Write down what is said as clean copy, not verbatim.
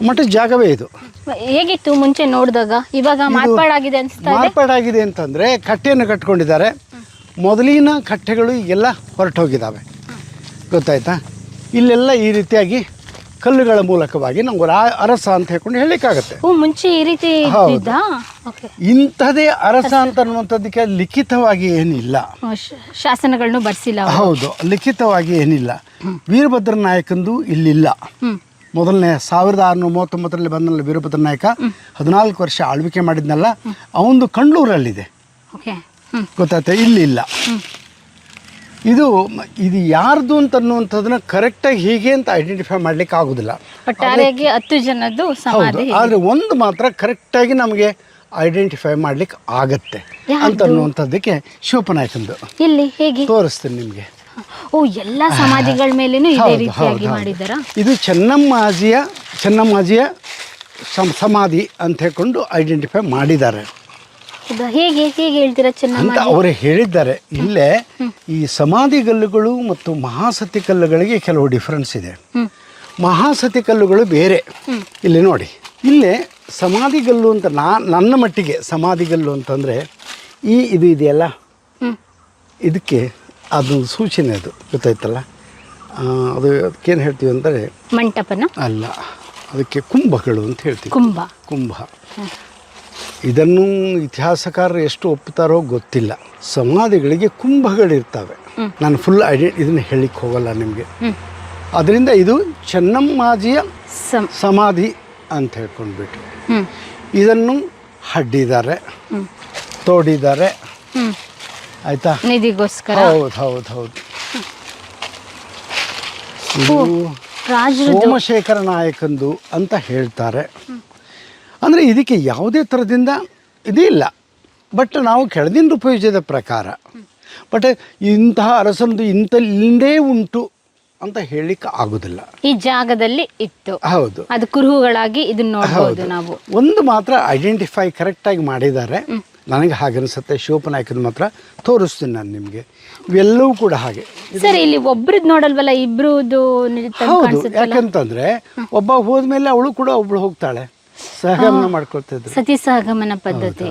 ಮಠದ ಜಾಗವೇ ಇದು. ಹೇಗಿತ್ತು ಮುಂಚೆ ನೋಡಿದಾಗ? ಇವಾಗ ಮಾರ್ಪಾಡಾಗಿದೆ ಅನಿಸ್ತಾ ಇದೆ. ಮಾರ್ಪಾಡಾಗಿದೆ ಅಂತಂದರೆ ಕಟ್ಟೆಯನ್ನು ಕಟ್ಕೊಂಡಿದ್ದಾರೆ. ಮೊದಲಿನ ಕಟ್ಟೆಗಳು ಈಗೆಲ್ಲ ಹೊರಟೋಗಿದ್ದಾವೆ, ಗೊತ್ತಾಯ್ತಾ? ಇಲ್ಲೆಲ್ಲ ಈ ರೀತಿಯಾಗಿ ಕಲ್ಲುಗಳ ಮೂಲಕವಾಗಿ ನಾವು ಅರಸ ಅಂತ ಹೇಳ್ಕೊಂಡು ಹೇಳಲಿಕ್ಕಾಗತ್ತೆ. ಮುಂಚೆ ಈ ರೀತಿ ಇಂಥದೇ ಅರಸ ಅಂತ ಅನ್ನುವಂಥದ್ದಕ್ಕೆ ಲಿಖಿತವಾಗಿ ಏನಿಲ್ಲ, ಶಾಸನಗಳನ್ನು ಬರ್ಸಿಲ್ಲ. ಹೌದು, ಲಿಖಿತವಾಗಿ ಏನಿಲ್ಲ. ವೀರಭದ್ರ ನಾಯಕಂದು ಇಲ್ಲಿಲ್ಲ. ಮೊದಲನೇ 1639 ಬಂದಲ್ಲ ವೀರಭದ್ರ ನಾಯಕ, 14 ವರ್ಷ ಆಳ್ವಿಕೆ ಮಾಡಿದ್ನಲ್ಲ, ಅವನದು ಕಂಡ್ಲೂರಲ್ಲಿದೆ, ಗೊತ್ತಾಯ್ತಾ? ಇಲ್ಲಿಲ್ಲ. ಇದು ಯಾರ್ದು ಅಂತ ಅನ್ನುವಂಥದ್ದನ್ನ ಕರೆಕ್ಟಾಗಿ ಹೀಗೆ ಅಂತ ಐಡೆಂಟಿಫೈ ಮಾಡ್ಲಿಕ್ಕೆ ಆಗುದಿಲ್ಲ. ಒಟ್ಟಾರೆಯಾಗಿ 10 ಜನದ್ದು ಸಮಾಧಿ. ಆದರೆ ಒಂದು ಮಾತ್ರ ಕರೆಕ್ಟಾಗಿ ನಮಗೆ ಐಡೆಂಟಿಫೈ ಮಾಡ್ಲಿಕ್ಕೆ ಆಗತ್ತೆ ಅಂತ ಅನ್ನುವಂಥದ್ದಕ್ಕೆ ಶಿವಪ್ಪನಾಯಕಂದು ಇಲ್ಲಿ ಹೇಗೆ ತೋರಿಸ್ತೀನಿ ನಿಮಗೆ. ಎಲ್ಲ ಸಮಾಧಿಗಳ ಮೇಲೇನೂ ಇದೇ ರೀತಿಯಾಗಿ ಮಾಡಿದಾರ. ಇದು ಚೆನ್ನಮ್ಮಾಜಿಯ ಸಮಾಧಿ ಅಂತ ಹೇಳ್ಕೊಂಡು ಐಡೆಂಟಿಫೈ ಮಾಡಿದ್ದಾರೆ. ಹೇಗೆ ಹೇಳ್ತೀರಾ ಅಂತ ಅವರೇ ಹೇಳಿದ್ದಾರೆ. ಇಲ್ಲೇ ಈ ಸಮಾಧಿ ಕಲ್ಲುಗಳು ಮತ್ತು ಮಹಾಸತಿ ಕಲ್ಲುಗಳಿಗೆ ಕೆಲವು ಡಿಫರೆನ್ಸ್ ಇದೆ. ಮಹಾಸತಿ ಕಲ್ಲುಗಳು ಬೇರೆ. ಇಲ್ಲಿ ನೋಡಿ, ಇಲ್ಲೇ ಸಮಾಧಿಗಲ್ಲು ಅಂತ ನನ್ನ ಮಟ್ಟಿಗೆ ಸಮಾಧಿಗಲ್ಲು ಅಂತಂದರೆ ಇದು ಇದೆಯಲ್ಲ, ಇದಕ್ಕೆ ಅದು ಸೂಚನೆ, ಅದು ಗೊತ್ತಾಯ್ತಲ್ಲ, ಅದು ಅದಕ್ಕೇನು ಹೇಳ್ತೀವಿ ಅಂದರೆ ಮಂಟಪನ ಅಲ್ಲ, ಅದಕ್ಕೆ ಕುಂಭಗಳು ಅಂತ ಹೇಳ್ತೀವಿ. ಕುಂಭ. ಇದನ್ನು ಇತಿಹಾಸಕಾರರು ಎಷ್ಟು ಒಪ್ಪುತ್ತಾರೋ ಗೊತ್ತಿಲ್ಲ. ಸಮಾಧಿಗಳಿಗೆ ಕುಂಭಗಳಿರ್ತವೆ. ನಾನು ಫುಲ್ ಇದನ್ನು ಹೇಳಿಕ್ಕೆ ಹೋಗಲ್ಲ ನಿಮಗೆ. ಅದರಿಂದ ಇದು ಚೆನ್ನಮ್ಮಾಜಿಯ ಸಮಾಧಿ ಅಂತ ಹೇಳ್ಕೊಂಡ್ಬಿಟ್ಟು ಇದನ್ನು ಹಡ್ಡಿದ್ದಾರೆ, ತೋಡಿದ್ದಾರೆ, ಆಯ್ತಾ? ನಿಧಿಗೋಸ್ಕರ. ಹೌದು. ಇದು ಸೋಮಶೇಖರ ನಾಯಕಂದು ಅಂತ ಹೇಳ್ತಾರೆ. ಅಂದರೆ ಇದಕ್ಕೆ ಯಾವುದೇ ಥರದಿಂದ ಇದೇ ಇಲ್ಲ. ಬಟ್ ನಾವು ಕೆಳದಿನ ಉಪಯೋಗದ ಪ್ರಕಾರ ಬಟ್ ಇಂತಹ ಅರಸನದು ಇಂದೇ ಉಂಟು ಅಂತ ಹೇಳಲಿಕ್ಕೆ ಆಗೋದಿಲ್ಲ. ಈ ಜಾಗದಲ್ಲಿ ಇತ್ತು, ಹೌದು, ಅದು ಕುರುಹುಗಳಾಗಿ ಇದನ್ನ ನೋಡಬಹುದು ನಾವು. ಒಂದು ಮಾತ್ರ ಐಡೆಂಟಿಫೈ ಕರೆಕ್ಟಾಗಿ ಮಾಡಿದ್ದಾರೆ. ನನಗೆ ಹಾಗನ್ಸುತ್ತೆ. ಶಿವಪ್ಪನಾಯಕನ ಮಾತ್ರ ತೋರಿಸ್ತೀನಿ ನಾನು ನಿಮಗೆ. ಇವೆಲ್ಲವೂ ಕೂಡ ಹಾಗೆ. ಸರ್, ಇಲ್ಲಿ ಒಬ್ರದ್ದು ನೋಡಲ್ವಲ್ಲ, ಇಬ್ರದ್ದು. ಹೌದು, ಯಾಕಂತಂದ್ರೆ ಒಬ್ಬ ಹೋದ್ಮೇಲೆ ಅವಳು ಕೂಡ ಒಬ್ಳು ಹೋಗ್ತಾಳೆ, ಸಹಗಮನ ಮಾಡ್ಕೊಳ್ತಿದ್ರು. ಸತಿ ಸಹಗಮನ ಪದ್ಧತಿ.